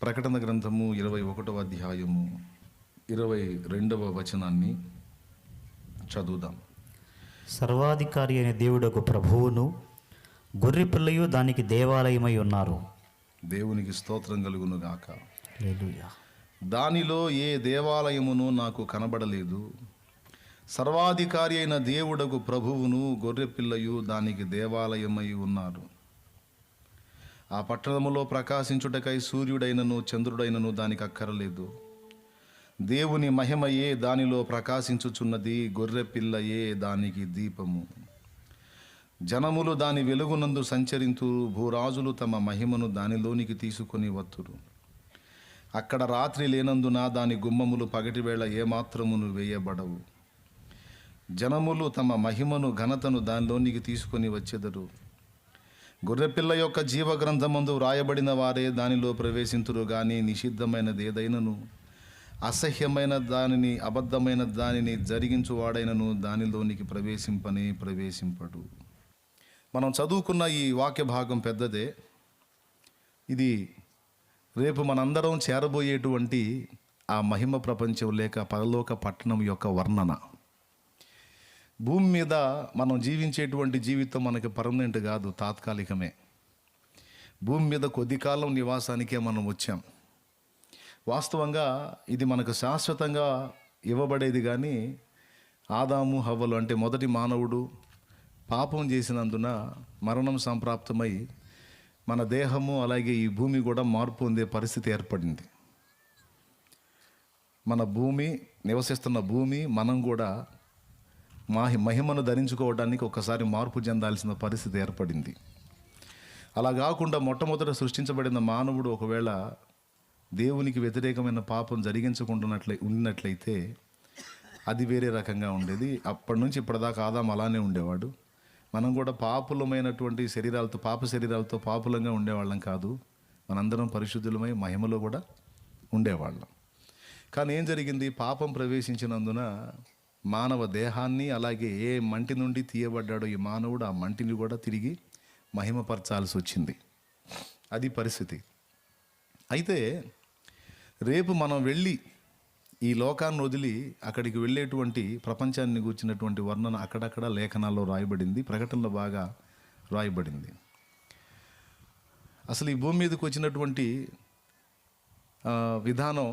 ప్రకటన గ్రంథము 21వ అధ్యాయము 22వ వచనాన్ని చదువుదాం. సర్వాధికారి అయిన దేవుడకు ప్రభువును గొర్రె పిల్లయు దానికి దేవాలయమై ఉన్నారు. దేవునికి స్తోత్రం కలుగును గాక. హల్లెలూయా. దానిలో ఏ దేవాలయమును నాకు కనబడలేదు. సర్వాధికారి అయిన దేవుడకు ప్రభువును గొర్రె పిల్లయు దానికి దేవాలయమై ఉన్నారు. ఆ పట్టణములో ప్రకాశించుటకై సూర్యుడైనను చంద్రుడైనను దానికి అక్కరలేదు. దేవుని మహిమయే దానిలో ప్రకాశించుచున్నది, గొర్రె పిల్లయే దానికి దీపము. జనములు దాని వెలుగునందు సంచరింతురు, భూరాజులు తమ మహిమను దానిలోనికి తీసుకొని వత్తురు. అక్కడ రాత్రి లేనందున దాని గుమ్మములు పగటివేళ ఏమాత్రమును వేయబడవు. జనములు తమ మహిమను ఘనతను దానిలోనికి తీసుకొని వచ్చెదరు. గొర్రెపిల్ల యొక్క జీవగ్రంథమందు వ్రాయబడిన వారే దానిలో ప్రవేశింతురు గాని నిషిద్ధమైనది ఏదైనను, అసహ్యమైన దానిని, అబద్ధమైన దానిని జరిగించువాడైనను దానిలోనికి ప్రవేశింపడు. మనం చదువుకున్న ఈ వాక్య భాగం పెద్దదే. ఇది రేపు మనందరం చేరబోయేటువంటి ఆ మహిమ ప్రపంచం లేక పరలోక పట్టణం యొక్క వర్ణన. భూమి మీద మనం జీవించేటువంటి జీవితం మనకి పర్మనెంట్ కాదు, తాత్కాలికమే. భూమి మీద కొద్ది కాలం నివాసానికే మనం వచ్చాం. వాస్తవంగా ఇది మనకు శాశ్వతంగా ఇవ్వబడేది. కానీ ఆదాము హవ్వలు అంటే మొదటి మానవుడు పాపం చేసినందున మరణం సంప్రాప్తమై మన దేహము అలాగే ఈ భూమి కూడా మార్పు పొందే పరిస్థితి ఏర్పడింది. మన భూమి, నివసిస్తున్న భూమి, మనం కూడా మహిమను ధరించుకోవడానికి ఒకసారి మార్పు చెందాల్సిన పరిస్థితి ఏర్పడింది. అలా కాకుండా మొట్టమొదట సృష్టించబడిన మానవుడు ఒకవేళ దేవునికి వ్యతిరేకమైన పాపం ఉన్నట్లయితే అది వేరే రకంగా ఉండేది. అప్పటి నుంచి ఇప్పటిదాకా ఆదాం అలానే ఉండేవాడు. మనం కూడా పాపులమైనటువంటి శరీరాలతో, పాప శరీరాలతో పాపులంగా ఉండేవాళ్ళం కాదు. మనందరం పరిశుద్ధులమై మహిమలో కూడా ఉండేవాళ్ళం. కానీ ఏం జరిగింది? పాపం ప్రవేశించినందున మానవ దేహాన్ని, అలాగే ఏ మంటి నుండి తీయబడ్డాడో ఈ మానవుడు, ఆ మంటిని కూడా తిరిగి మహిమపరచాల్సి వచ్చింది. అది పరిస్థితి. అయితే రేపు మనం వెళ్ళి ఈ లోకాన్ని వదిలి అక్కడికి వెళ్ళేటువంటి ప్రపంచాన్ని గూర్చినటువంటి వర్ణన అక్కడక్కడ లేఖనాల్లో రాయబడింది, ప్రకటనలో బాగా రాయబడింది. అసలు ఈ భూమి మీదకి వచ్చినటువంటి విధానం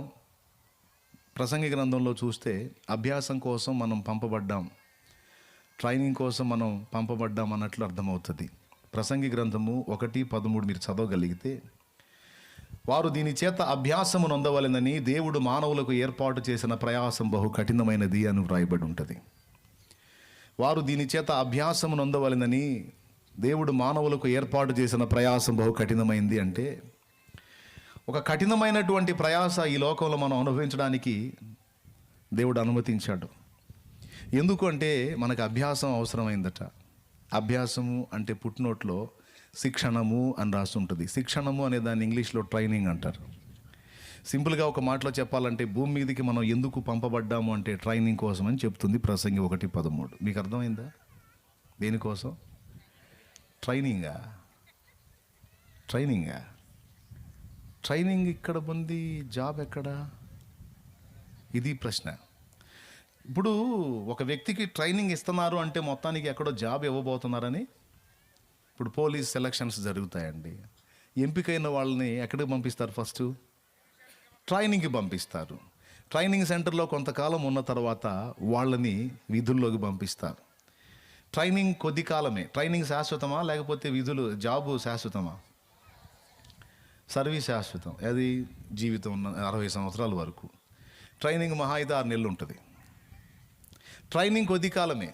ప్రసంగి గ్రంథంలో చూస్తే అభ్యాసం కోసం మనం పంపబడ్డాం, ట్రైనింగ్ కోసం మనం పంపబడ్డాం అన్నట్లు అర్థమవుతుంది. ప్రసంగి గ్రంథము 1:13 మీరు చదవగలిగితే, వారు దీని చేత అభ్యాసము నొందవలెనని దేవుడు మానవులకు ఏర్పాటు చేసిన ప్రయాసం బహు కఠినమైనది అని వ్రాయబడి ఉంటుంది. వారు దీని చేత అభ్యాసము నొందవలెనని దేవుడు మానవులకు ఏర్పాటు చేసిన ప్రయాసం బహు కఠినమైంది అంటే, ఒక కఠినమైనటువంటి ప్రయాస ఈ లోకంలో మనం అనుభవించడానికి దేవుడు అనుమతించాడు. ఎందుకు అంటే మనకు అభ్యాసం అవసరమైందట. అభ్యాసము అంటే పుట్టినోట్లో శిక్షణము అని రాసి ఉంటుంది. శిక్షణము అనే దాన్ని ఇంగ్లీష్లో ట్రైనింగ్ అంటారు. సింపుల్గా ఒక మాటలో చెప్పాలంటే భూమి మీదకి మనం ఎందుకు పంపబడ్డాము అంటే ట్రైనింగ్ కోసం అని చెప్తుంది ప్రసంగి 1:13. మీకు అర్థమైందా? దేనికోసం? ట్రైనింగా? ట్రైనింగ్ ఇక్కడ ఉంది, జాబ్ ఎక్కడా? ఇది ప్రశ్న. ఇప్పుడు ఒక వ్యక్తికి ట్రైనింగ్ ఇస్తున్నారు అంటే మొత్తానికి ఎక్కడో జాబ్ ఇవ్వబోతున్నారని. ఇప్పుడు పోలీస్ సెలక్షన్స్ జరుగుతాయండి. ఎంపికైన వాళ్ళని ఎక్కడికి పంపిస్తారు? ఫస్ట్ ట్రైనింగ్కి పంపిస్తారు. ట్రైనింగ్ సెంటర్లో కొంతకాలం ఉన్న తర్వాత వాళ్ళని విధుల్లోకి పంపిస్తారు. ట్రైనింగ్ కొద్ది కాలమే. ట్రైనింగ్ శాశ్వతమా లేకపోతే విధులు, జాబు శాశ్వతమా? సర్వీస్ శాశ్వతం. అది జీవితం ఉన్న 60 సంవత్సరాల వరకు. ట్రైనింగ్ మహా అయితే 6 నెలలు ఉంటుంది. ట్రైనింగ్ కొద్ది కాలమే.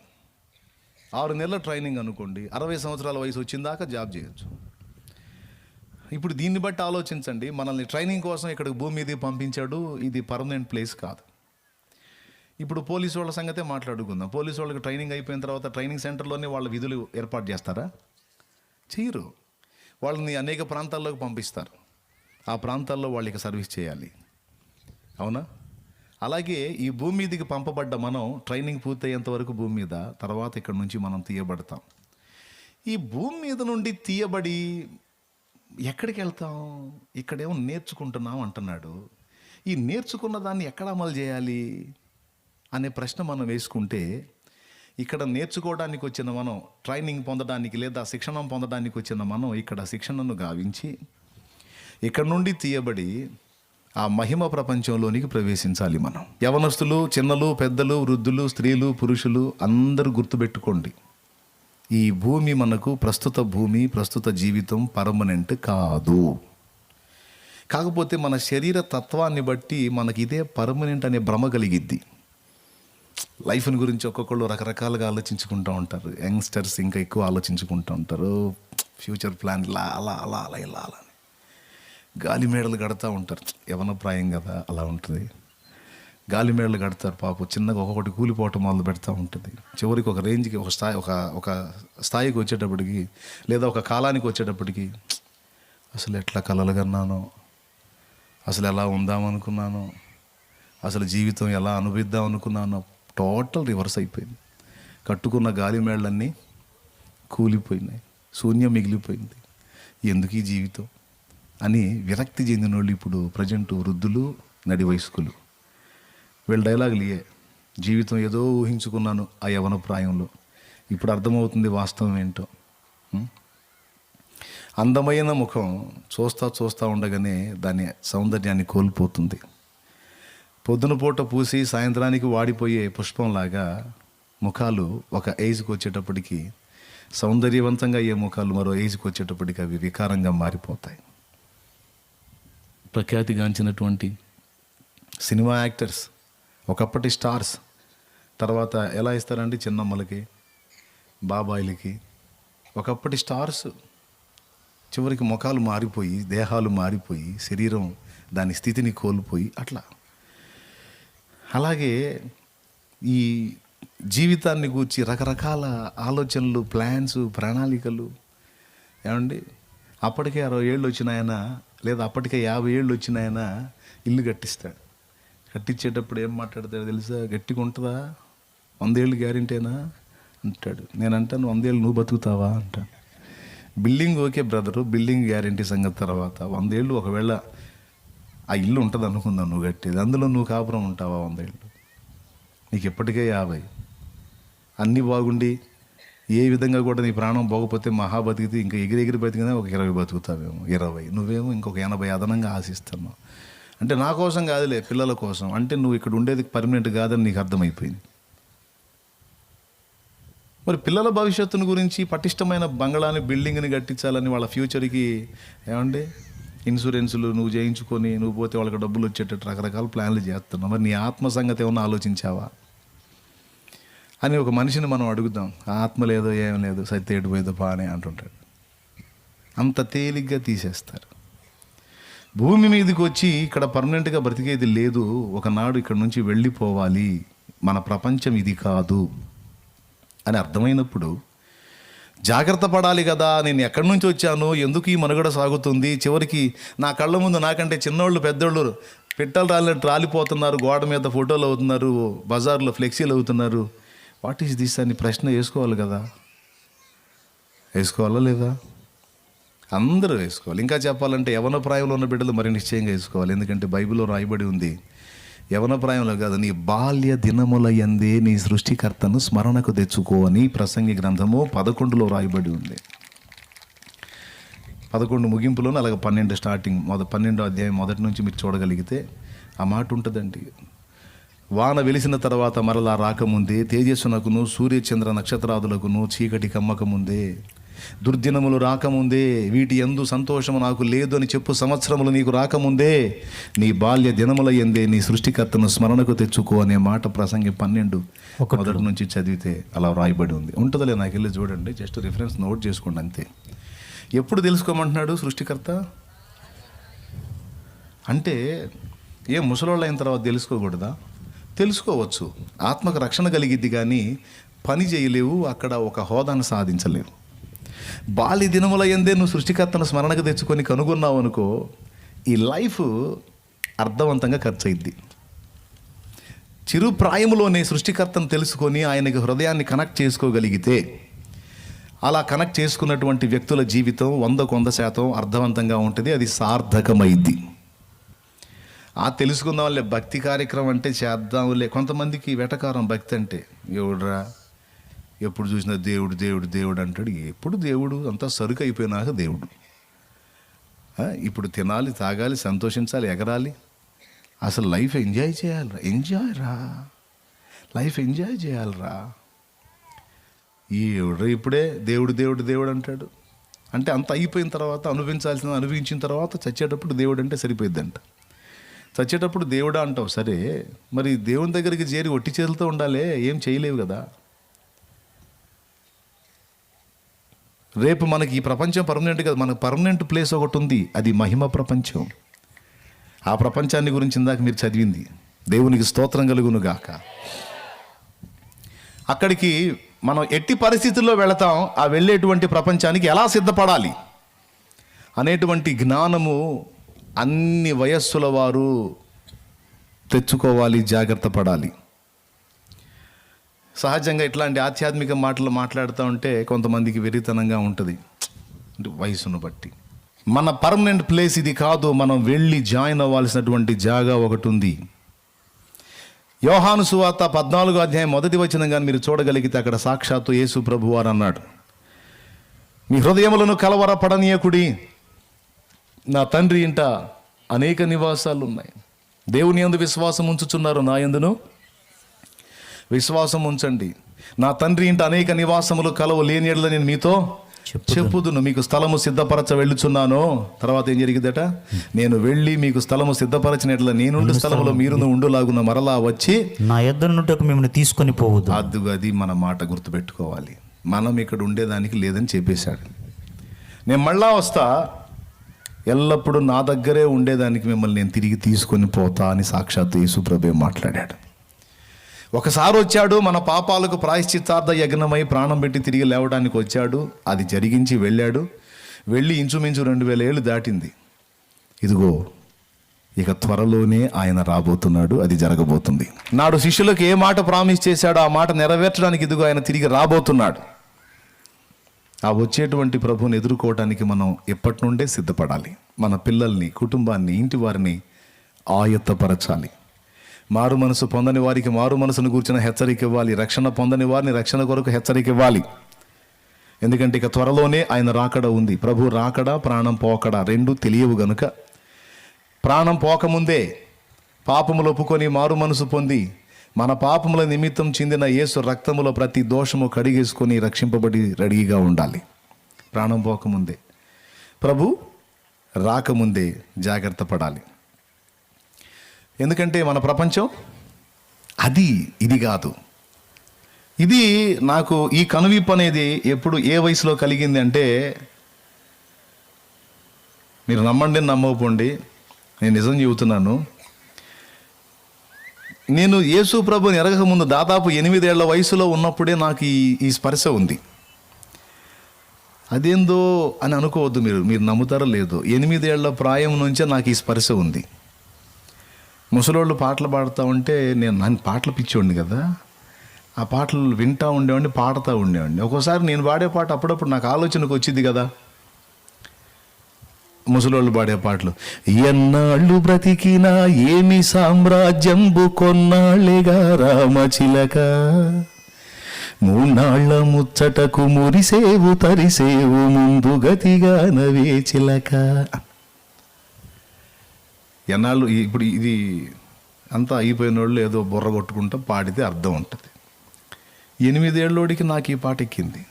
6 నెలల ట్రైనింగ్ అనుకోండి, 60 సంవత్సరాల వయసు వచ్చిందాకా జాబ్ చేయొచ్చు. ఇప్పుడు దీన్ని బట్టి ఆలోచించండి, మనల్ని ట్రైనింగ్ కోసం ఇక్కడికి భూమి మీదకి పంపించాడు. ఇది పర్మనెంట్ ప్లేస్ కాదు. ఇప్పుడు పోలీసు వాళ్ళ సంగతే మాట్లాడుకుందాం. పోలీసు వాళ్ళకి ట్రైనింగ్ అయిపోయిన తర్వాత ట్రైనింగ్ సెంటర్లోనే వాళ్ళ విధులు ఏర్పాటు చేస్తారా? చేయరు. వాళ్ళని అనేక ప్రాంతాల్లోకి పంపిస్తారు. ఆ ప్రాంతాల్లో వాళ్ళకి సర్వీస్ చేయాలి. అవునా? అలాగే ఈ భూమి మీదకి పంపబడ్డ మనం ట్రైనింగ్ పూర్తయ్యేంత వరకు భూమి మీద, తర్వాత ఇక్కడ నుంచి మనం తీయబడతాం. ఈ భూమి మీద నుండి తీయబడి ఎక్కడికి వెళ్తాం? ఇక్కడేమో నేర్చుకుంటున్నాం అంటున్నాడు. ఈ నేర్చుకున్న దాన్ని ఎక్కడ అమలు చేయాలి అనే ప్రశ్న మనం వేసుకుంటే, ఇక్కడ నేర్చుకోవడానికి వచ్చిన మనం, ట్రైనింగ్ పొందడానికి లేదా శిక్షణ పొందడానికి వచ్చిన మనం ఇక్కడ శిక్షణను గావించి ఇక్కడ నుండి తీయబడి ఆ మహిమ ప్రపంచంలోనికి ప్రవేశించాలి. మనం యవనస్తులు, చిన్నలు, పెద్దలు, వృద్ధులు, స్త్రీలు, పురుషులు అందరూ గుర్తుపెట్టుకోండి, ఈ భూమి మనకు ప్రస్తుత భూమి, ప్రస్తుత జీవితం పర్మనెంట్ కాదు. కాకపోతే మన శరీర తత్వాన్ని బట్టి మనకి ఇదే పర్మనెంట్ అనే భ్రమ కలిగిద్ది. లైఫ్ని గురించి ఒక్కొక్కళ్ళు రకరకాలుగా ఆలోచించుకుంటూ ఉంటారు. యంగ్స్టర్స్ ఇంకా ఎక్కువ ఆలోచించుకుంటూ ఉంటారు. ఫ్యూచర్ ప్లాన్ ఇలా అలా అలా అలా ఇలా అలా గాలి మేడలు కడతా ఉంటారు. యవన ప్రాయం కదా, అలా ఉంటుంది. గాలి మేడలు కడతారు పాపం, చిన్నగా ఒక్కొక్కటి కూలిపోవటం మొదలు పెడతా ఉంటుంది. చివరికి ఒక రేంజ్కి, ఒక స్థాయికి వచ్చేటప్పటికి, లేదా ఒక కాలానికి వచ్చేటప్పటికి అసలు ఎట్లా కలలు కన్నానో, అసలు ఎలా ఉందామనుకున్నానో, అసలు జీవితం ఎలా అనుభవిద్దాం అనుకున్నానో, టోటల్ రివర్స్ అయిపోయింది. కట్టుకున్న గాలి మేళ్ళన్నీ కూలిపోయినాయి, శూన్యం మిగిలిపోయింది. ఎందుకు ఈ జీవితం అని విరక్తి చెందిన వాళ్ళు ఇప్పుడు ప్రజెంట్ వృద్ధులు, నడి వయస్కులు. వీళ్ళ డైలాగులు ఇయే. జీవితం ఏదో ఊహించుకున్నాను ఆ యవన ప్రాయంలో, ఇప్పుడు అర్థమవుతుంది వాస్తవం ఏంటో. అందమైన ముఖం చూస్తూ ఉండగానే దాని సౌందర్యాన్ని కోల్పోతుంది. పొద్దున పూట పూసి సాయంత్రానికి వాడిపోయే పుష్పంలాగా ముఖాలు ఒక ఏజ్కి వచ్చేటప్పటికి, సౌందర్యవంతంగా అయ్యే ముఖాలు మరో ఏజ్కి వచ్చేటప్పటికి అవి వికారంగా మారిపోతాయి. ప్రఖ్యాతిగాంచినటువంటి సినిమా యాక్టర్స్, ఒకప్పటి స్టార్స్, తర్వాత ఎలా ఇస్తారంటే చిన్నమ్మలకి, బాబాయిలకి, ఒకప్పటి స్టార్స్ చివరికి ముఖాలు మారిపోయి, దేహాలు మారిపోయి, శరీరం దాని స్థితిని కోల్పోయి అట్లా. అలాగే ఈ జీవితాన్ని గూర్చి రకరకాల ఆలోచనలు, ప్లాన్స్, ప్రణాళికలు. ఏమండి, అప్పటికే 60 ఏళ్ళు వచ్చిన ఆయన, లేదా అప్పటికే 50 ఏళ్ళు వచ్చిన ఆయన ఇల్లు కట్టిస్తాడు. కట్టించేటప్పుడు ఏం మాట్లాడతాడు తెలుసా? గట్టిగా ఉంటుందా, 100 ఏళ్ళు గ్యారెంటీనా అంటాడు. నేను అంటాను, 100 ఏళ్ళు నువ్వు బతుకుతావా అంటాను. Building okay brother, building guarantee సంగతి తర్వాత. 100 ఏళ్ళు ఒకవేళ ఆ ఇల్లు ఉంటుంది అనుకుందాం నువ్వు కట్టేది, అందులో నువ్వు కాపురం ఉంటావా 100 ఏళ్ళు? నీకు ఎప్పటికే 50. అన్నీ బాగుండి ఏ విధంగా కూడా నీ ప్రాణం పోకపోతే మహా బతికితే ఇంకా ఎగిరి బతికినా ఒక 20 బతుకుతావేమో, 20. నువ్వేమో ఇంకొక 80 అదనంగా ఆశిస్తున్నావు. అంటే నా కోసం కాదులే, పిల్లల కోసం. అంటే నువ్వు ఇక్కడ ఉండేది పర్మనెంట్ కాదని నీకు అర్థమైపోయింది. మరి పిల్లల భవిష్యత్తును గురించి పటిష్టమైన బంగళాన్ని, బిల్డింగ్ని కట్టించాలని, వాళ్ళ ఫ్యూచర్కి ఏమండి ఇన్సూరెన్సులు నువ్వు చేయించుకొని, నువ్వు పోతే వాళ్ళకి డబ్బులు వచ్చేటట్టు రకరకాల ప్లాన్లు చేస్తున్నావు. మరి నీ ఆత్మ సంగతి ఏమన్నా ఆలోచించావా అని ఒక మనిషిని మనం అడుగుదాం. ఆత్మ లేదో ఏం లేదు, సత్యేడు పోయేదో బానే అంటుంటాడు. అంత తేలిగ్గా తీసేస్తారు. భూమి మీదకి వచ్చి ఇక్కడ పర్మనెంట్గా బ్రతికేది లేదు, ఒకనాడు ఇక్కడ నుంచి వెళ్ళిపోవాలి, మన ప్రపంచం ఇది కాదు అని అర్థమైనప్పుడు జాగ్రత్త పడాలి కదా. నేను ఎక్కడి నుంచి వచ్చాను, ఎందుకు ఈ మనుగడ సాగుతుంది, చివరికి నా కళ్ళ ముందు నాకంటే చిన్నోళ్ళు పెద్దోళ్ళు పిట్టలు రాలినట్టు రాలిపోతున్నారు, గోడ మీద ఫోటోలు అవుతున్నారు, బజార్లో ఫ్లెక్సీలు అవుతున్నారు. వాట్ ఈస్ దిస్ అని ప్రశ్న వేసుకోవాలి కదా. వేసుకోవాలా లేదా? అందరూ వేసుకోవాలి. ఇంకా చెప్పాలంటే యవన ప్రాయంలో ఉన్న బిడ్డలు మరి నిశ్చయంగా వేసుకోవాలి. ఎందుకంటే బైబిల్లో రాయబడి ఉంది, యవన ప్రాయంలో కాదు, నీ బాల్య దినముల యందే నీ సృష్టికర్తను స్మరణకు తెచ్చుకో అని ప్రసంగి గ్రంథము 11లో రాయబడి ఉంది. 11 ముగింపులోనే అలాగే 12 స్టార్టింగ్ 12వ అధ్యాయం మొదటి నుంచి మీరు చూడగలిగితే ఆ మాట ఉంటుందండి. వాన వెలిసిన తర్వాత మరలా రాకముందే, తేజస్సునకును సూర్యచంద్ర నక్షత్రాదులకును చీకటి కమ్మకముందే, దుర్దినములు రాకముందే, వీటి యందు సంతోషము నాకు లేదు అని చెప్పు సంవత్సరములు నీకు రాకముందే, నీ బాల్య దినముల యందే నీ సృష్టికర్తను స్మరణకు తెచ్చుకో అనే మాట ప్రసంగి 12 మొదటి నుంచి చదివితే అలా రాయబడి ఉంది. ఉంటుందిలే, నాకు వెళ్ళి చూడండి, జస్ట్ రిఫరెన్స్ నోట్ చేసుకోండి అంతే. ఎప్పుడు తెలుసుకోమంటున్నాడు సృష్టికర్త అంటే? ఏ ముసలోళ్ళు అయిన తర్వాత తెలుసుకోకూడదా? తెలుసుకోవచ్చు. ఆత్మకు రక్షణ కలిగిద్ది, కానీ పని చేయలేవు, అక్కడ ఒక హోదాను సాధించలేవు. బాల్య దినముల యందే నువ్వు సృష్టికర్తను స్మరణకు తెచ్చుకొని కనుగొన్నావు అనుకో, ఈ లైఫ్ అర్థవంతంగా ఖర్చు అయింది. చిరు ప్రాయములోనే సృష్టికర్తను తెలుసుకొని ఆయనకి హృదయాన్ని కనెక్ట్ చేసుకోగలిగితే, అలా కనెక్ట్ చేసుకున్నటువంటి వ్యక్తుల జీవితం 100% అర్థవంతంగా ఉంటుంది, అది సార్థకమైద్ది. తెలుసుకుందాం వాళ్ళే భక్తి కార్యక్రమం అంటే చేద్దాంలే. కొంతమందికి వెటకారం భక్తి అంటే, ఎవడురా ఎప్పుడు చూసినా దేవుడు దేవుడు దేవుడు అంటాడు. ఎప్పుడు దేవుడు? అంతా సరుకు అయిపోయినాక దేవుడు. ఇప్పుడు తినాలి, తాగాలి, సంతోషించాలి, ఎగరాలి. అసలు లైఫ్ ఎంజాయ్ చేయాలిరా, ఎంజాయ్ రా, లైఫ్ ఎంజాయ్ చేయాలిరా. ఎవడు ఇప్పుడే దేవుడు దేవుడు దేవుడు అంటాడు. అంటే అంత అయిపోయిన తర్వాత అనుభవించిన తర్వాత చచ్చేటప్పుడు దేవుడు అంటే సరిపోయిద్దంట. చచ్చేటప్పుడు దేవుడా అంటావు, సరే మరి దేవుని దగ్గరికి చేరి ఒట్టి చేతులతో ఉండాలి, ఏం చేయలేవు కదా. రేపు మనకి ఈ ప్రపంచం పర్మనెంట్ కదా, మనకు పర్మనెంట్ ప్లేస్ ఒకటి ఉంది, అది మహిమ ప్రపంచం. ఆ ప్రపంచాన్ని గురించి ఇందాక మీరు చదివింది. దేవునికి స్తోత్రం కలుగును గాక. అక్కడికి మనం ఎట్టి పరిస్థితుల్లో వెళతాం, ఆ వెళ్ళేటువంటి ప్రపంచానికి ఎలా సిద్ధపడాలి అనేటువంటి జ్ఞానము అన్ని వయస్సుల వారు తెచ్చుకోవాలి, జాగ్రత్త పడాలి. సహజంగా ఇట్లాంటి ఆధ్యాత్మిక మాటలు మాట్లాడుతూ ఉంటే కొంతమందికి వెరితనంగా ఉంటుంది, అంటే వయసును బట్టి. మన పర్మనెంట్ ప్లేస్ ఇది కాదు, మనం వెళ్ళి జాయిన్ అవ్వాల్సినటువంటి జాగా ఒకటి ఉంది. యోహాను సువార్త 14వ అధ్యాయం 1వ వచనం కానీ మీరు చూడగలిగితే అక్కడ సాక్షాత్తు యేసు ప్రభు వారు అన్నాడు, మీ హృదయములను కలవరపడనీయకుడి, నా తండ్రి ఇంట అనేక నివాసాలు ఉన్నాయి. దేవుని యందు విశ్వాసం ఉంచుచున్నారు, నా యందును విశ్వాసం ఉంచండి. నా తండ్రి ఇంట అనేక నివాసములు కలవు, లేని యెడల నేను మీతో చెప్పుదును, మీకు స్థలము సిద్ధపరచ వెళ్ళుచున్నాను. తర్వాత ఏం జరిగిందట, నేను వెళ్ళి మీకు స్థలము సిద్ధపరచిన యెడల నేనుండు స్థలములో మీరును ఉండులాగున మరలా వచ్చి నా యొద్ద నుండి మిమ్మల్ని తీసుకొని పోవద్దు. అది మన మాట గుర్తుపెట్టుకోవాలి. మనం ఇక్కడ ఉండేదానికి లేదని చెప్పేశాడు. నేను మళ్ళా వస్తా, ఎల్లప్పుడూ నా దగ్గరే ఉండేదానికి మిమ్మల్ని నేను తిరిగి తీసుకొని పోతా అని సాక్షాత్తు యేసు ప్రభువే మాట్లాడాడు. ఒకసారి వచ్చాడు, మన పాపాలకు ప్రాయశ్చిత్తార్థ యజ్ఞమై ప్రాణం పెట్టి తిరిగి లేవడానికి వచ్చాడు, అది జరిగించి వెళ్ళాడు. వెళ్ళి ఇంచుమించు 2000 ఏళ్ళు దాటింది. ఇదిగో ఇక త్వరలోనే ఆయన రాబోతున్నాడు, అది జరగబోతుంది. నాడు శిష్యులకు ఏ మాట ప్రామిస్ చేశాడో ఆ మాట నెరవేర్చడానికి ఇదిగో ఆయన తిరిగి రాబోతున్నాడు. ఆ వచ్చేటువంటి ప్రభువుని ఎదుర్కోవడానికి మనం ఎప్పటి నుండే సిద్ధపడాలి. మన పిల్లల్ని, కుటుంబాన్ని, ఇంటి వారిని ఆయత్తపరచాలి. మారు మనసు పొందని వారికి మారు మనసును కూర్చున్న హెచ్చరిక ఇవ్వాలి. రక్షణ పొందని వారిని రక్షణ కొరకు హెచ్చరిక ఇవ్వాలి. ఎందుకంటే ఇక త్వరలోనే ఆయన రాకడ ఉంది. ప్రభు రాకడ, ప్రాణం పోకడ రెండు తెలియవు గనుక, ప్రాణం పోకముందే పాపములు ఒప్పుకొని మారు మనసు పొంది మన పాపముల నిమిత్తం చెందిన యేసు రక్తములో ప్రతి దోషము కడిగేసుకొని రక్షింపబడి రెడీగా ఉండాలి. ప్రాణం పోకముందే, ప్రభు రాకముందే జాగ్రత్త పడాలి. ఎందుకంటే మన ప్రపంచం ఇది కాదు. ఇది నాకు ఈ కనువిప్పు అనేది ఎప్పుడు ఏ వయసులో కలిగింది అంటే, మీరు నమ్మండి నమ్మకపోండి, నేను నిజం చెబుతున్నాను. నేను యేసు ప్రభుని ఎరగక ముందు దాదాపు 8 ఏళ్ల వయసులో ఉన్నప్పుడే నాకు ఈ స్పర్శ ఉంది. అదేందో అని అనుకోవద్దు, మీరు నమ్ముతారో లేదో, 8 ఏళ్ల ప్రాయం నుంచే నాకు ఈ స్పర్శ ఉంది. ముసలోళ్ళు పాటలు పాడుతూ ఉంటే నన్ను పాటలు పిచ్చోండి కదా, ఆ పాటలు వింటూ ఉండేవాడిని, పాడుతూ ఉండేవాడిని. ఒక్కోసారి నేను పాడే పాట అప్పుడప్పుడు నాకు ఆలోచనకు వచ్చింది కదా, ముసలోళ్ళు పాడే పాటలు. ఎన్నాళ్ళు బ్రతికినా ఏమి సామ్రాజ్యంబు కొన్నాళ్ళేగా రామచిలక, 3 నాళ్ళ ముచ్చటకు మురిసేవు తరిసేవు ముందు గతిగా నవే చిలక. ఎన్నాళ్ళు ఇప్పుడు ఇది అంతా అయిపోయిన వాళ్ళు ఏదో బుర్ర కొట్టుకుంటూ పాడితే అర్థం ఉంటుంది. 8 ఏళ్ళోడికి నాకు ఈ పాట ఎక్కింది.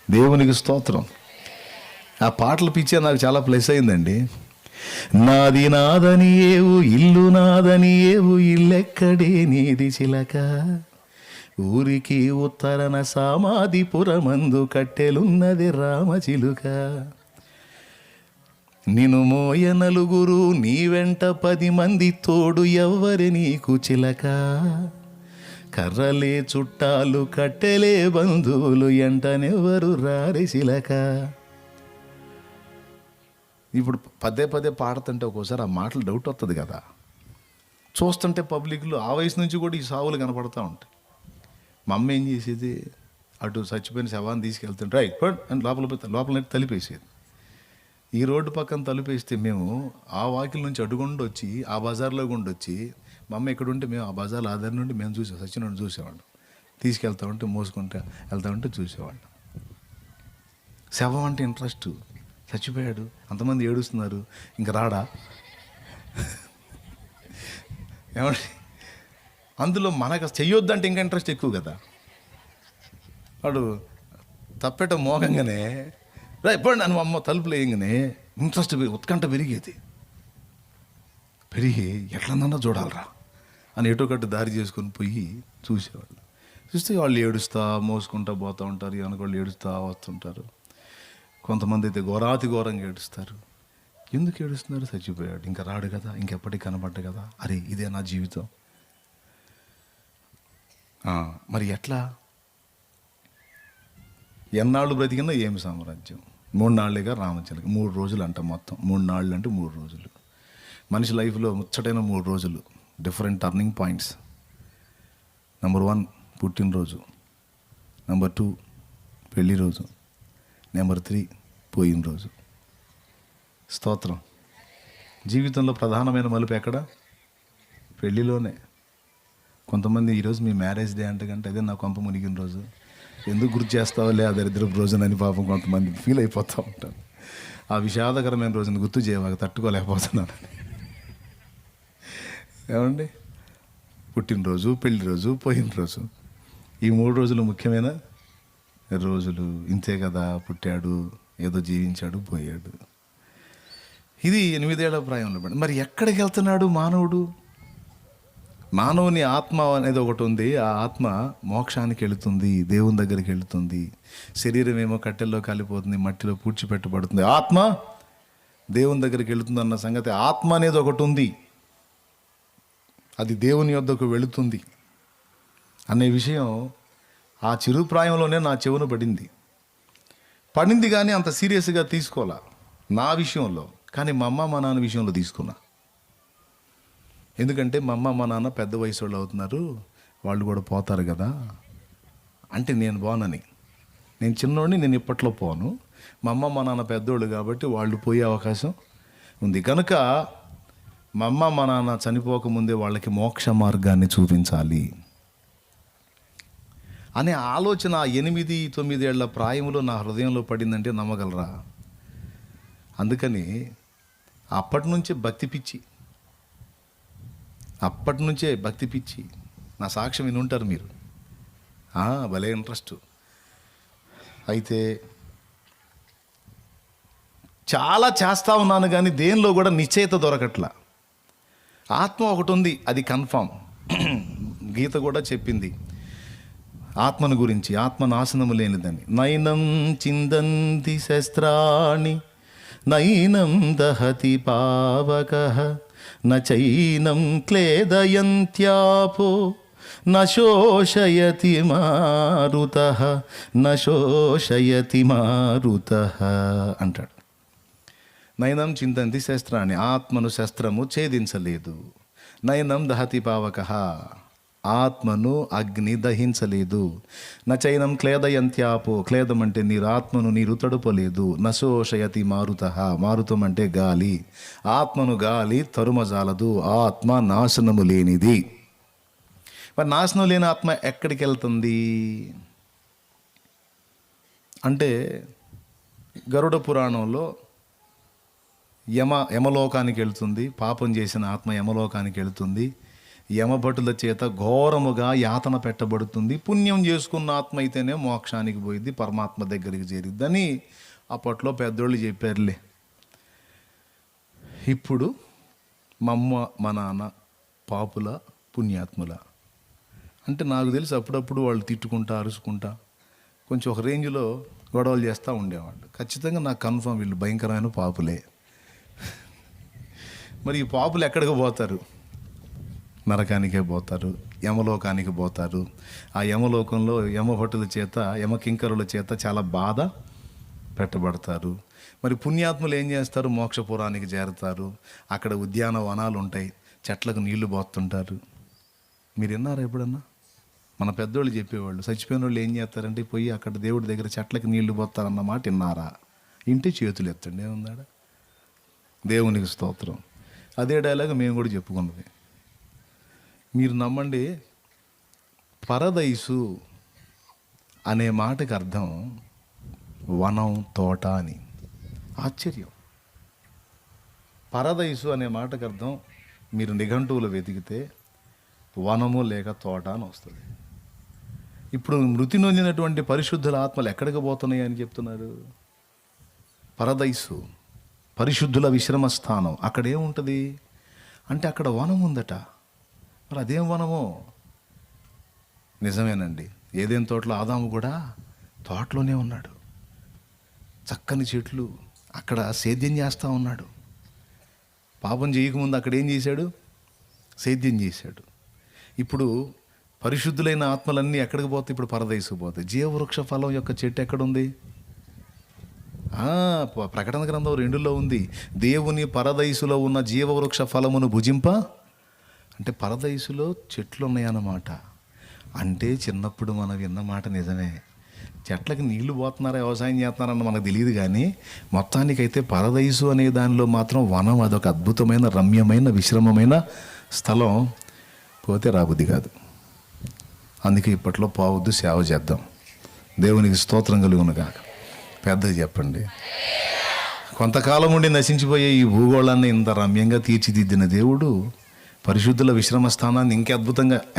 దేవునికి స్తోత్రం. ఆ పాటలు పిచ్చే నాకు చాలా ప్లస్ అయిందండి. నాది నాదని ఏవు ఇల్లు నాదని ఏవు ఇల్లెక్కడే నీది చిలక, ఊరికి ఉత్తరన సామాధిపురమందు కట్టెలున్నది రామచిలుక, నిన్ను మోయ నలుగురు నీ వెంట 10 మంది తోడు ఎవ్వరి నీకు చిలక, కర్రలే చుట్టాలు కట్టెలే బంధువులు ఎంటనెవ్వరు రారి చిలక. ఇప్పుడు పదే పాడుతుంటే ఒక్కోసారి ఆ మాటలు డౌట్ వస్తుంది కదా. చూస్తుంటే పబ్లిక్లో ఆ వయసు నుంచి కూడా ఈ సావులు కనపడుతూ ఉంటాయి. మా అమ్మ ఏం చేసేది, అటు చచ్చిపోయిన శవాన్ని తీసుకెళ్తుంటే రైట్ అని లోపల నెట్టి తలిపేసేది. ఈ రోడ్డు పక్కన తలుపేస్తే మేము ఆ వాకిల నుంచి అడుగుండి వచ్చి ఆ బజార్లో గుండి వచ్చి మా అమ్మ ఎక్కడ ఉంటే మేము ఆ బజార్ ఆధార్ నుండి మేము సచ్చినోడిని చూసేవాళ్ళం. తీసుకెళ్తా ఉంటే మోసుకుంటా వెళ్తా ఉంటే చూసేవాళ్ళం. శవం అంటే ఇంట్రెస్ట్. చచ్చిపోయాడు, అంతమంది ఏడుస్తున్నారు, ఇంక రాడా ఏమండి? అందులో మనకు చెయ్యొద్దంటే ఇంకా ఇంట్రెస్ట్ ఎక్కువ కదా. వాడు తప్పెట మోగంగానే ఎప్పుడు నన్ను మా అమ్మ తలుపులు వేయగానే ఇంట్రెస్ట్ ఉత్కంఠ పెరిగేది. పెరిగి ఎట్లన్నా చూడాలరా అని ఎటో కట్టు దారి చేసుకొని పోయి చూసేవాళ్ళు. చూస్తే వాళ్ళు ఏడుస్తా మోసుకుంటా పోతూ ఉంటారు, వెనకాళ్ళు ఏడుస్తూ వస్తుంటారు. కొంతమంది అయితే ఘోరాతి ఘోరంగా ఏడుస్తారు. ఎందుకు ఏడుస్తున్నారు? చచ్చిపోయాడు, ఇంకా రాడు కదా, ఇంకెప్పటికి కనబడ్డ కదా, అరే ఇదే నా జీవితం. మరి ఎట్లా? ఎన్నాళ్ళు బ్రతికినా ఏమి సామ్రాజ్యం? 3 నాళ్ళేగా రామచిలక. 3 రోజులు అంట మొత్తం. 3 నాళ్ళు అంటే 3 రోజులు. మనిషి లైఫ్లో ముచ్చటైన 3 రోజులు, డిఫరెంట్ టర్నింగ్ పాయింట్స్. నెంబర్ 1 పుట్టినరోజు, నెంబర్ 2 పెళ్లి రోజు, నెంబర్ 3 పోయిన రోజు. స్తోత్రం. జీవితంలో ప్రధానమైన మలుపు ఎక్కడ? పెళ్ళిలోనే. కొంతమంది ఈరోజు మీ మ్యారేజ్ డే అంటే కంటే అదే నా కొంప మునిగిన రోజు, ఎందుకు గుర్తు చేస్తావులే ఆ దరిద్రపు రోజునని పాపం కొంతమంది ఫీల్ అయిపోతూ ఉంటారు. ఆ విషాదకరమైన రోజుని గుర్తు చేయవాక తట్టుకోలేకపోతున్నాను. ఏమండి? పుట్టినరోజు, పెళ్లి రోజు, పోయిన రోజు, ఈ 3 రోజులు ముఖ్యమైన రోజులు. ఇంతే కదా, పుట్టాడు, ఏదో జీవించాడు, పోయాడు. ఇది 8 ఏళ్ల ప్రాయంలో పడి. మరి ఎక్కడికి వెళ్తున్నాడు మానవుడు? మానవుని ఆత్మ అనేది ఒకటి ఉంది. ఆ ఆత్మ మోక్షానికి వెళుతుంది, దేవుని దగ్గరికి వెళుతుంది. శరీరం ఏమో కట్టెల్లో కాలిపోతుంది, మట్టిలో పూడ్చిపెట్టబడుతుంది. ఆత్మ దేవుని దగ్గరికి వెళుతుంది అన్న సంగతి. ఆత్మ అనేది ఒకటి ఉంది, అది దేవుని యొద్దకు వెళుతుంది అనే విషయం ఆ చిరుప్రాయంలోనే నా చెవున పడింది కానీ అంత సీరియస్గా తీసుకోవాలా నా విషయంలో. కానీ మా అమ్మ మా నాన్న విషయంలో తీసుకున్నా. ఎందుకంటే మా అమ్మ మా నాన్న పెద్ద వయసు వాళ్ళు అవుతున్నారు, వాళ్ళు కూడా పోతారు కదా. అంటే నేను పోనని, నేను చిన్నోడిని, నేను ఇప్పట్లో పోను. మా అమ్మ మా నాన్న పెద్దోళ్ళు కాబట్టి వాళ్ళు పోయే అవకాశం ఉంది. కనుక మా అమ్మ మా నాన్న చనిపోకముందే వాళ్ళకి మోక్ష మార్గాన్ని చూపించాలి అనే ఆలోచన 8-9 ఏళ్ల ప్రాయంలో నా హృదయంలో పడిందంటే నమ్మగలరా? అందుకని అప్పటి నుంచే భక్తి పిచ్చి. నా సాక్ష్యం విని ఉంటారు మీరు. భలే ఇంట్రెస్ట్. అయితే చాలా చేస్తూ ఉన్నాను కానీ దేనిలో కూడా నిశ్చయిత దొరకట్లా. ఆత్మ ఒకటి ఉంది, అది కన్ఫామ్. గీత కూడా చెప్పింది ఆత్మను గురించి, ఆత్మ నాశనము లేనిదని. నైనం చిందంతి శస్త్రాణి నైనం దహతి పావకః నైనం క్లేదయంత్యాపో నశోషయతి మారుతః అంటాడు. నైనం చిందంతి శస్త్రాన్ని, ఆత్మను శస్త్రము ఛేదించలేదు. నైనం దహతి పావకః, ఆత్మను అగ్ని దహించలేదు. నైనం క్లేదయంత్యాపో, క్లేదం అంటే నీరు, ఆత్మను నీరు తడుపలేదు. నశోషయతి మారుతం అంటే గాలి, ఆత్మను గాలి తరుమజాలదు. ఆత్మ నాశనము లేనిది. మరి నాశనం లేని ఆత్మ ఎక్కడికి వెళ్తుంది అంటే, గరుడ పురాణంలో యమలోకానికి వెళ్తుంది. పాపం చేసిన ఆత్మ యమలోకానికి వెళ్తుంది. యమభటుల చేత ఘోరముగా యాతన పెట్టబడుతుంది. పుణ్యం చేసుకున్న ఆత్మ అయితేనే మోక్షానికి పోయిద్ది, పరమాత్మ దగ్గరికి చేరిద్దని అప్పట్లో పెద్దోళ్ళు చెప్పారులే. ఇప్పుడు మా అమ్మ మా నాన్న పాపుల పుణ్యాత్ముల అంటే నాకు తెలిసి అప్పుడప్పుడు వాళ్ళు తిట్టుకుంటా అరుచుకుంటా కొంచెం ఒక రేంజ్లో గొడవలు చేస్తూ ఉండేవాళ్ళు. ఖచ్చితంగా నాకు కన్ఫర్మ్ వీళ్ళు భయంకరమైన పాపులే. మరి ఈ పాపులు ఎక్కడికి పోతారు? నరకానికే పోతారు, యమలోకానికి పోతారు. ఆ యమలోకంలో యమభటుల చేత, యమకింకరుల చేత చాలా బాధ పెట్టబడతారు. మరి పుణ్యాత్ములు ఏం చేస్తారు? మోక్షపురానికి చేరుతారు. అక్కడ ఉద్యానవనాలు ఉంటాయి, చెట్లకు నీళ్లు పోతుంటారు. మీరు విన్నారా ఎప్పుడన్నా? మన పెద్దోళ్ళు చెప్పేవాళ్ళు, చచ్చిపోయిన వాళ్ళు ఏం చేస్తారంటే పోయి అక్కడ దేవుడి దగ్గర చెట్లకి నీళ్లు పోతారన్న మాట విన్నారా? ఇంటి చేతులు ఎత్తండి, ఏముందాడ. దేవునికి స్తోత్రం. అదే డైలాగ్ మేము కూడా చెప్పుకున్నది. మీరు నమ్మండి, పరదైసు అనే మాటకి అర్థం వనం, తోట అని. ఆశ్చర్యం. పరదైసు అనే మాటకు అర్థం మీరు నిఘంటువులు వెతికితే వనము లేక తోట అని వస్తుంది. ఇప్పుడు మృతి నొందినటువంటి పరిశుద్ధుల ఆత్మలు ఎక్కడికి పోతున్నాయి అని చెప్తున్నారు? పరదైసు, పరిశుద్ధుల విశ్రమ స్థానం. అక్కడ ఏముంటుంది అంటే అక్కడ వనం ఉందట. మరి అదేం వనమో? నిజమేనండి, ఏదైనా తోటలో ఆదాము కూడా తోటలోనే ఉన్నాడు. చక్కని చెట్లు, అక్కడ సేద్యం చేస్తూ ఉన్నాడు. పాపం చేయకముందు అక్కడ ఏం చేశాడు? సేద్యం చేశాడు. ఇప్పుడు పరిశుద్ధులైన ఆత్మలన్నీ ఎక్కడికి పోతాయి? ఇప్పుడు పరదైసుకు పోతాయి. జీవవృక్ష ఫలం యొక్క చెట్టు ఎక్కడుంది? ప్రకటన గ్రంథం 2లో ఉంది. దేవుని పరదైసులో ఉన్న జీవవృక్ష ఫలమును భుజింప. అంటే పరదైసులో చెట్లు ఉన్నాయన్నమాట. అంటే చిన్నప్పుడు మనం విన్న మాట నిజమే. చెట్లకి నీళ్లు పోతున్నారా, వ్యవసాయం చేస్తున్నారన్న మనకు తెలియదు, కానీ మొత్తానికైతే పరదైసు అనే దానిలో మాత్రం వనం, అదొక అద్భుతమైన రమ్యమైన విశ్రమమైన స్థలం. పోతే రాబుద్ది కాదు. అందుకే ఇప్పట్లో పోవద్దు, సేవ చేద్దాం. దేవునికి స్తోత్రం కలుగును కాక. పెద్దగా చెప్పండి. కొంతకాలం ఉండి నశించిపోయే ఈ భూగోళాన్ని ఇంత రమ్యంగా తీర్చిదిద్దిన దేవుడు పరిశుద్ధుల విశ్రమ స్థానాన్ని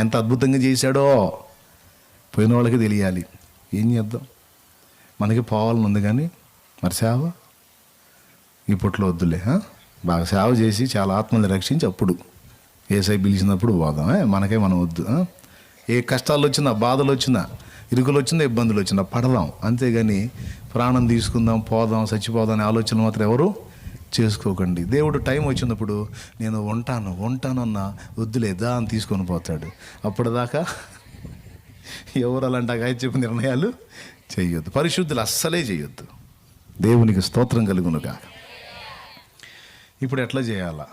ఎంత అద్భుతంగా చేశాడో పోయిన వాళ్ళకి తెలియాలి. ఏం చేద్దాం? మనకి పోవాలని ఉంది, కానీ మరి సేవ ఇప్పట్లో వద్దులే. బాగా సేవ చేసి చాలా ఆత్మల్ని రక్షించి అప్పుడు ఏసై పిలిచినప్పుడు పోదాం. మనకే మనం వద్దు. ఏ కష్టాలు వచ్చినా, బాధలు వచ్చినా, ఇరుకులు వచ్చినా, ఇబ్బందులు వచ్చినా పడదాం. అంతేగాని ప్రాణం తీసుకుందాం, పోదాం, చచ్చిపోదాం అనే ఆలోచన మాత్రం ఎవరు చేసుకోకండి. దేవుడు టైం వచ్చినప్పుడు నేను ఉంటానన్న వద్దులేదా అని తీసుకొని పోతాడు. అప్పటిదాకా ఎవరు అలాంటి అగాయత్యపు నిర్ణయాలు చేయొద్దు. పరిశుద్ధులు అస్సలే చేయొద్దు. దేవునికి స్తోత్రం కలుగునుగా. ఇప్పుడు ఎట్లా చేయాలా?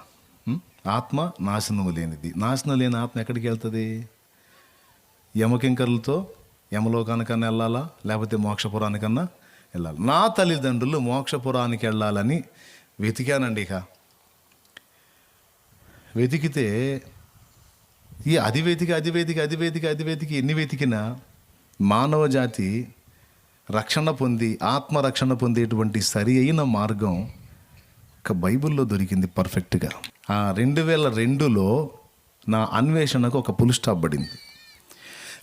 ఆత్మ నాశనము లేనిది. నాశనం లేని ఆత్మ ఎక్కడికి వెళ్తుంది? యమకింకరులతో యమలోకానికన్నా వెళ్ళాలా, లేకపోతే మోక్షపురానికన్నా వెళ్ళాలి. నా తల్లిదండ్రులు మోక్షపురానికి వెళ్ళాలని వెతికానండి. ఇక వెతికితే అది వెతికి ఎన్ని వెతికినా మానవ జాతి రక్షణ పొంది ఆత్మరక్షణ పొందేటువంటి సరి అయిన మార్గం బైబిల్లో దొరికింది పర్ఫెక్ట్గా. 2002లో నా అన్వేషణకు ఒక పుల్ స్టాప్ పడింది.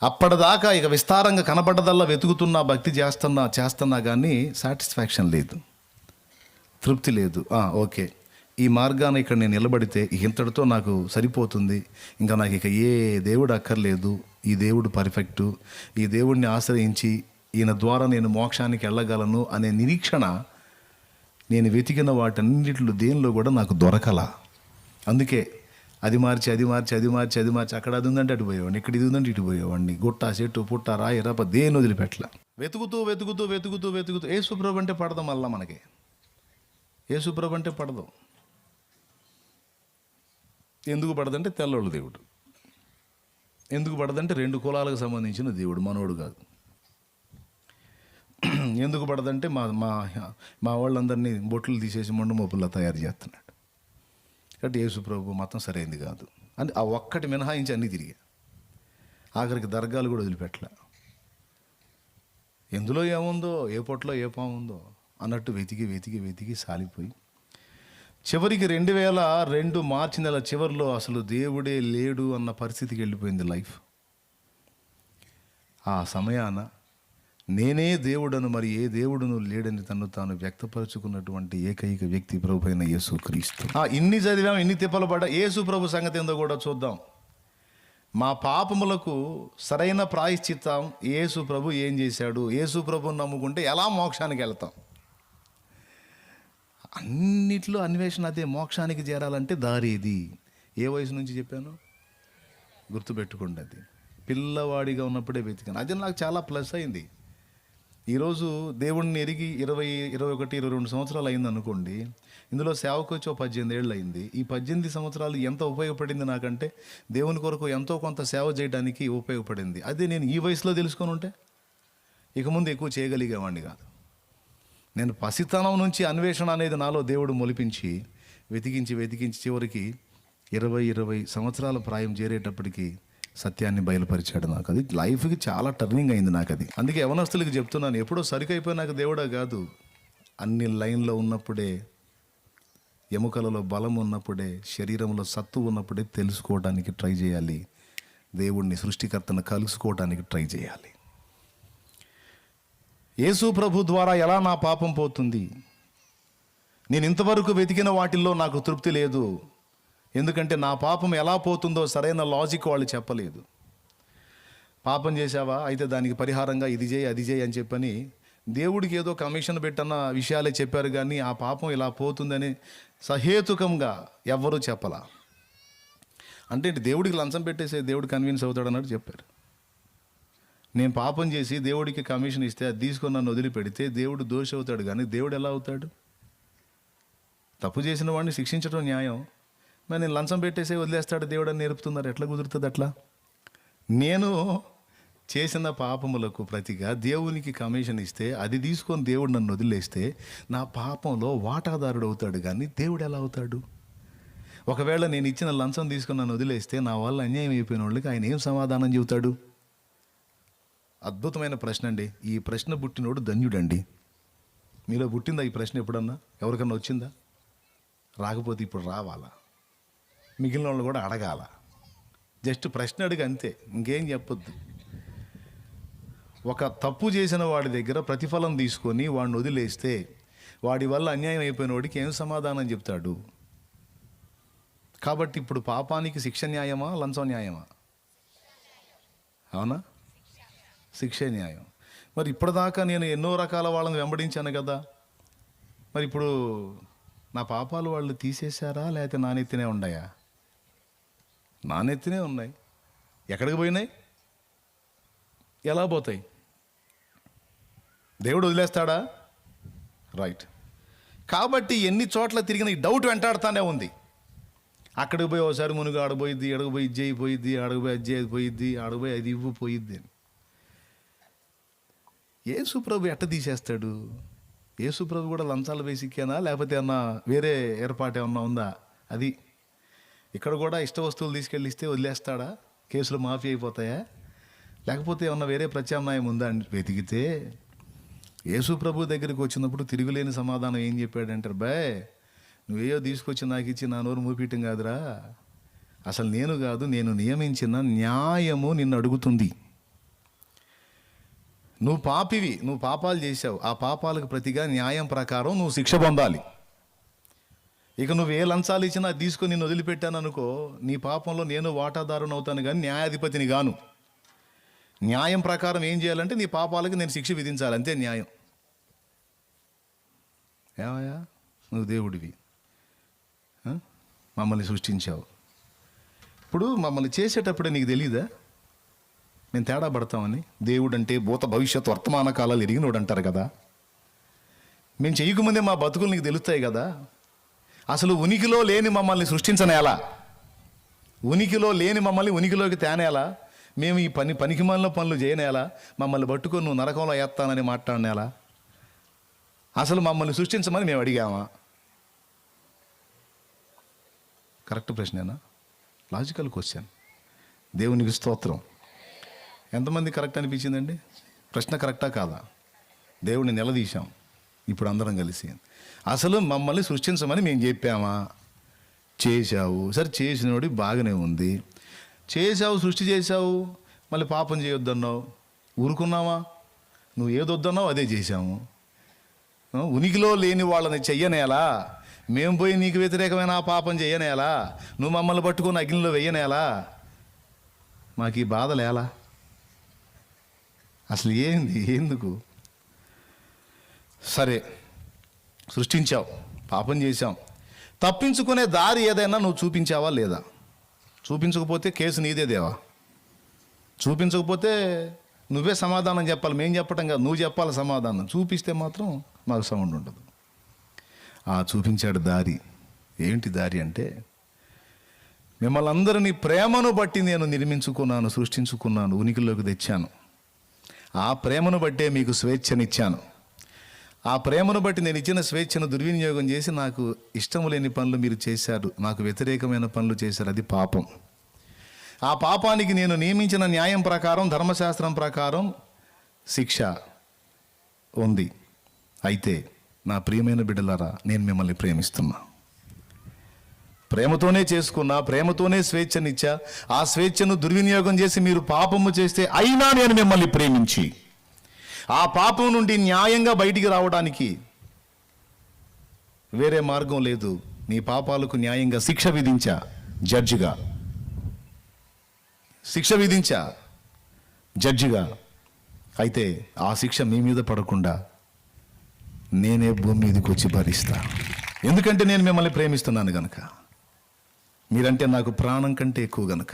అప్పటిదాకా ఇక విస్తారంగా కనపడ్డదల్లా వెతుకుతున్నా, భక్తి చేస్తున్నా కానీ సాటిస్ఫాక్షన్ లేదు, తృప్తి లేదు. ఓకే, ఈ మార్గాన్ని ఇక్కడ నేను నిలబడితే ఇంతటితో నాకు సరిపోతుంది, ఇంకా నాకు ఇక ఏ దేవుడు అక్కర్లేదు, ఈ దేవుడు పర్ఫెక్టు, ఈ దేవుడిని ఆశ్రయించి ఈయన ద్వారా నేను మోక్షానికి వెళ్ళగలను అనే నిరీక్షణ నేను వెతికిన వాటన్నిటిలో దేనిలో కూడా నాకు దొరకల. అందుకే అది మార్చి అక్కడ అది ఉందంటే అటు పోయేవాడిని, ఇక్కడ ఇది ఉందంటే ఇటు పోయేవాడిని. గుట్ట, చెట్టు, పుట్ట, రాయి, రప దేని వదిలిపెట్టల. వెతుకుతూ యేసుప్రభు అంటే పడదాం. మళ్ళా మనకి యేసుప్రభు అంటే పడదాం. ఎందుకు పడదంటే తెల్లోళ్ళు దేవుడు. ఎందుకు పడదంటే 2 కులాలకు సంబంధించిన దేవుడు, మనోడు కాదు. ఎందుకు పడదంటే మా వాళ్ళందరినీ బొట్లు తీసేసి మొండు మోపుల్లా తయారు చేస్తున్నాడు. కాబట్టి యేసుప్రభు మతం సరైనది కాదు అని ఆ ఒక్కటి మినహాయించి అన్నీ తిరిగా. ఆఖరికి దర్గాలు కూడా వదిలిపెట్టలే. ఎందులో ఏముందో, ఏ పొట్లో ఏ పాము ఉందో అన్నట్టు వెతికి సాలిపోయి చివరికి 2002 మార్చి నెల చివరిలో అసలు దేవుడే లేడు అన్న పరిస్థితికి వెళ్ళిపోయింది లైఫ్. ఆ సమయాన నేనే దేవుడను, మరి ఏ దేవుడును లేడని తను తాను వ్యక్తపరుచుకున్నటువంటి ఏకైక వ్యక్తి ప్రభు అయిన యేసుక్రీస్తు. ఇన్ని చదివాం, ఇన్ని తిప్పలు పడ్డా. యేసు ప్రభు సంగతి ఏందో కూడా చూద్దాం. మా పాపములకు సరైన ప్రాయశ్చిత్తం యేసు ప్రభు ఏం చేశాడు, యేసు ప్రభుని నమ్ముకుంటే ఎలా మోక్షానికి వెళ్తాం. అన్నిట్లో అన్వేషణ అదే. మోక్షానికి చేరాలంటే దారి ఇది. ఏ వయసు నుంచి చెప్పాను గుర్తుపెట్టుకోండి. అది పిల్లవాడిగా ఉన్నప్పుడే వెతికాను. అది నాకు చాలా ప్లస్ అయింది. ఈరోజు దేవుణ్ణి ఎరిగి 21 సంవత్సరాలు అయింది అనుకోండి. ఇందులో సేవకు వచ్చి 18 ఏళ్ళు అయింది. ఈ 18 సంవత్సరాలు ఎంత ఉపయోగపడింది నాకంటే, దేవుని కొరకు ఎంతో కొంత సేవ చేయడానికి ఉపయోగపడింది. అదే నేను ఈ వయసులో తెలుసుకొని ఉంటే ఇక ముందు ఎక్కువ చేయగలిగేవాడిని కాదు. నేను పసితనం నుంచి అన్వేషణ అనేది నాలో దేవుడు మొలిపించి వెతికించి చివరికి 20 సంవత్సరాల ప్రాయం చేరేటప్పటికి సత్యాన్ని బయలుపరిచాడు నాకు. అది లైఫ్కి చాలా టర్నింగ్ అయింది నాకు అది. అందుకే యవనస్తులకి చెప్తున్నాను, ఎప్పుడో సరికైపోయినాక దేవుడా కాదు, అన్ని లైన్లో ఉన్నప్పుడే, ఎముకలలో బలం ఉన్నప్పుడే, శరీరంలో సత్తు ఉన్నప్పుడే తెలుసుకోవడానికి ట్రై చేయాలి. దేవుణ్ణి సృష్టికర్తను కలుసుకోవడానికి ట్రై చేయాలి. యేసు ప్రభు ద్వారా ఎలా నా పాపం పోతుంది? నేను ఇంతవరకు వెతికిన వాటిల్లో నాకు తృప్తి లేదు. ఎందుకంటే నా పాపం ఎలా పోతుందో సరైన లాజిక్ వాళ్ళు చెప్పలేదు. పాపం చేశావా, అయితే దానికి పరిహారంగా ఇది చేయి అది చేయి అని చెప్పని దేవుడికి ఏదో కమిషన్ పెట్టన్న విషయాలే చెప్పారు, కానీ ఆ పాపం ఇలా పోతుందని సహేతుకంగా ఎవ్వరూ చెప్పలా. అంటే దేవుడికి లంచం పెట్టేసే దేవుడు కన్విన్స్ అవుతాడు అన్నట్టు చెప్పారు. నేను పాపం చేసి దేవుడికి కమిషన్ ఇస్తే అది తీసుకొని నన్ను వదిలిపెడితే దేవుడు దోషి అవుతాడు, కానీ దేవుడు ఎలా అవుతాడు? తప్పు చేసిన వాడిని శిక్షించడం న్యాయం. మరి నేను లంచం పెట్టేసే వదిలేస్తాడు దేవుడు అని నేర్పుతున్నారు. ఎట్లా కుదురుతుంది అట్లా? నేను చేసిన పాపములకు ప్రతిగా దేవునికి కమిషన్ ఇస్తే అది తీసుకొని దేవుడు నన్ను వదిలేస్తే నా పాపంలో వాటాదారుడు అవుతాడు, కానీ దేవుడు ఎలా అవుతాడు? ఒకవేళ నేను ఇచ్చిన లంచం తీసుకొని నన్ను వదిలేస్తే నా వల్ల అన్యాయం అయిపోయిన వాళ్ళకి ఆయన ఏం సమాధానం చెబుతాడు? అద్భుతమైన ప్రశ్న అండి. ఈ ప్రశ్న పుట్టినోడు ధన్యుడండి. మీలో పుట్టిందా ఈ ప్రశ్న? ఎప్పుడన్నా ఎవరికన్నా వచ్చిందా? రాకపోతే ఇప్పుడు రావాలా, మిగిలిన వాళ్ళు కూడా అడగాల. జస్ట్ ప్రశ్న అడిగి అంతే, ఇంకేం చెప్పొద్దు. ఒక తప్పు చేసిన వాడి దగ్గర ప్రతిఫలం తీసుకొని వాడిని వదిలేస్తే వాడి వల్ల అన్యాయం అయిపోయిన వాడికి ఏం సమాధానం చెప్తాడు? కాబట్టి ఇప్పుడు పాపానికి శిక్ష న్యాయమా, లంచం న్యాయమా? అవునా? శిక్షే న్యాయం. మరి ఇప్పటిదాకా నేను ఎన్నో రకాల వాళ్ళని వెంబడించాను కదా, మరి ఇప్పుడు నా పాపాలు వాళ్ళు తీసేశారా, లేకపోతే నా నెత్తినే ఉన్నాయా? నా నెత్తినే ఉన్నాయి. ఎక్కడికి పోయినాయి? ఎలా పోతాయి? దేవుడు వదిలేస్తాడా? రైట్. కాబట్టి ఎన్ని చోట్ల తిరిగిన ఈ డౌట్ వెంటాడుతానే ఉంది. అక్కడికి పోయి ఒకసారి మునుగు ఆడబోయిద్ది, ఎడగపోయి ఇది అయిపోయిద్ది, అడగపోయి అజ్జి అయిపోయిద్ది, ఆడపోయి అది ఇవ్వు పోయిద్ది అని. యేసు ప్రభు ఎట్ట తీసేస్తాడు? యేసు ప్రభు కూడా లంచాలు వేసిక్కానా, లేకపోతే ఏమన్నా వేరే ఏర్పాటు ఏమన్నా ఉందా? అది ఇక్కడ కూడా ఇష్ట వస్తువులు తీసుకెళ్ళి ఇస్తే వదిలేస్తాడా? కేసులు మాఫీ అయిపోతాయా? లేకపోతే ఏమన్నా వేరే ప్రత్యామ్నాయం ఉందా అని వెతికితే యేసు ప్రభు దగ్గరికి వచ్చినప్పుడు తిరుగులేని సమాధానం ఏం చెప్పాడంటారు? బాయ్, నువ్వేయో తీసుకొచ్చి నాకు ఇచ్చి నా నోరు మూపియటం కాదురా, అసలు నేను కాదు, నేను నియమించిన న్యాయము నిన్ను అడుగుతుంది. నువ్వు పాపివి, నువ్వు పాపాలు చేశావు, ఆ పాపాలకు ప్రతిగా న్యాయం ప్రకారం నువ్వు శిక్ష పొందాలి. ఇక నువ్వు ఏ లంచాలు ఇచ్చినా తీసుకొని నేను వదిలిపెట్టాను అనుకో, నీ పాపంలో నేను వాటాదారుని అవుతాను, కానీ న్యాయాధిపతిని గాను. న్యాయం ప్రకారం ఏం చేయాలంటే నీ పాపాలకు నేను శిక్ష విధించాలి, అంతే న్యాయం. ఏమయ్యా, నువ్వు దేవుడివి, మమ్మల్ని సృష్టించావు. ఇప్పుడు మమ్మల్ని చేసేటప్పుడే నీకు తెలీదా మేము తేడా పడతామని? దేవుడు అంటే భూత భవిష్యత్ వర్తమాన కాలాలు ఎరిగినోడు అంటారు కదా. మేము చేయకముందే మా బతుకులు నీకు తెలుస్తాయి కదా. అసలు ఉనికిలో లేని మమ్మల్ని సృష్టించనేలా? ఉనికిలో లేని మమ్మల్ని ఉనికిలోకి తేనేలా? మేము ఈ పనికిమాలిన పనులు చేయనేలా? మమ్మల్ని పట్టుకొని నువ్వు నరకంలో వేస్తానని మాట్లాడనేలా? అసలు మమ్మల్ని సృష్టించమని మేము అడిగామా? కరెక్ట్ ప్రశ్నేనా? Logical question. దేవునికి స్తోత్రం. ఎంతమంది కరెక్ట్ అనిపించిందండి? ప్రశ్న కరెక్టా కాదా? దేవుడిని నిలదీశాం ఇప్పుడు అందరం కలిసి. అసలు మమ్మల్ని సృష్టించమని మేము చెప్పామా? చేశావు. సరే, చేసినోడి బాగానే ఉంది. చేశావు, సృష్టి చేశావు, మళ్ళీ పాపం చేయొద్దన్నావు. ఊరుకున్నావా? నువ్వు ఏదొద్దన్నావు అదే చేశాము. ఉనికిలో లేని వాళ్ళని చెయ్యనేలా? మేము పోయి నీకు వ్యతిరేకమైన ఆ పాపం చెయ్యనేలా? నువ్వు మమ్మల్ని పట్టుకొని అగ్నిలో వెయ్యనేలా? మాకు ఈ బాధలు ఎలా? అసలు ఏంది, ఎందుకు? సరే, సృష్టించావు, పాపం చేశాం, తప్పించుకునే దారి ఏదైనా నువ్వు చూపించావా లేదా? చూపించకపోతే కేసు నీదే దేవా. చూపించకపోతే నువ్వే సమాధానం చెప్పాలి, మేం చెప్పటం కాదు, నువ్వు చెప్పాలి సమాధానం. చూపిస్తే మాత్రం మాకు సౌండ్ ఉండదు. చూపించాడు దారి. ఏంటి దారి అంటే, మిమ్మల్ని అందరినీ ప్రేమను బట్టి నేను నిర్మించుకున్నాను, సృష్టించుకున్నాను, ఉనికిలోకి తెచ్చాను. ఆ ప్రేమను బట్టే మీకు స్వేచ్ఛనిచ్చాను. ఆ ప్రేమను బట్టి నేను ఇచ్చిన స్వేచ్ఛను దుర్వినియోగం చేసి నాకు ఇష్టం లేని పనులు మీరు చేశారు, నాకు వ్యతిరేకమైన పనులు చేశారు. అది పాపం. ఆ పాపానికి నేను నియమించిన న్యాయం ప్రకారం, ధర్మశాస్త్రం ప్రకారం శిక్ష ఉంది. అయితే నా ప్రియమైన బిడ్డలారా, నేను మిమ్మల్ని ప్రేమిస్తున్నా, ప్రేమతోనే చేసుకున్నా, ప్రేమతోనే స్వేచ్ఛనిచ్చా. ఆ స్వేచ్ఛను దుర్వినియోగం చేసి మీరు పాపము చేస్తే అయినా నేను మిమ్మల్ని ప్రేమించి ఆ పాపం నుండి న్యాయంగా బయటికి రావడానికి వేరే మార్గం లేదు. నీ పాపాలకు న్యాయంగా శిక్ష విధించా, జడ్జిగా శిక్ష విధించా, జడ్జిగా. అయితే ఆ శిక్ష మీ మీద పడకుండా నేనే భూమి మీదకి వచ్చి భరిస్తా. ఎందుకంటే నేను మిమ్మల్ని ప్రేమిస్తున్నాను గనక, మీరంటే నాకు ప్రాణం కంటే ఎక్కువ గనక.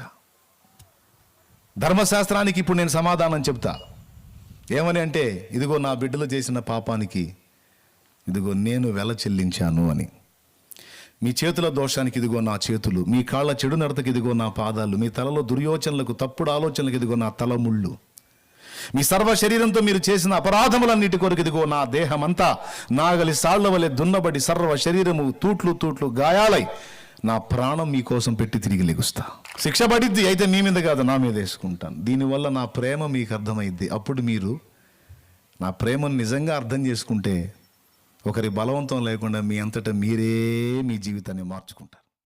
ధర్మశాస్త్రానికి ఇప్పుడు నేను సమాధానం చెప్తా. ఏమని అంటే, ఇదిగో నా బిడ్డలు చేసిన పాపానికి ఇదిగో నేను వెల చెల్లించాను అని. మీ చేతుల దోషానికి ఇదిగో నా చేతులు, మీ కాళ్ళ చెడు నడతకి ఇదిగో నా పాదాలు, మీ తలలో దుర్యోచనలకు, తప్పుడు ఆలోచనలకు ఇదిగో నా తలముళ్ళు, మీ సర్వ శరీరంతో మీరు చేసిన అపరాధములన్నిటి కొరకు ఇదిగో నా దేహమంతా నాగలి సాళ్ల వలె దున్నబడి సర్వ శరీరము తూట్లు తూట్లు గాయాలై నా ప్రాణం మీకోసం పెట్టి తిరిగి లెగుస్తా. శిక్ష పడిద్ది, అయితే మీ మీద కాదు, నా మీద వేసుకుంటాను. దీనివల్ల నా ప్రేమ మీకు అర్థమైద్ది. అప్పుడు మీరు నా ప్రేమను నిజంగా అర్థం చేసుకుంటే ఒకరి బలవంతం లేకుండా మీ అంతటా మీరే మీ జీవితాన్ని మార్చుకుంటారు.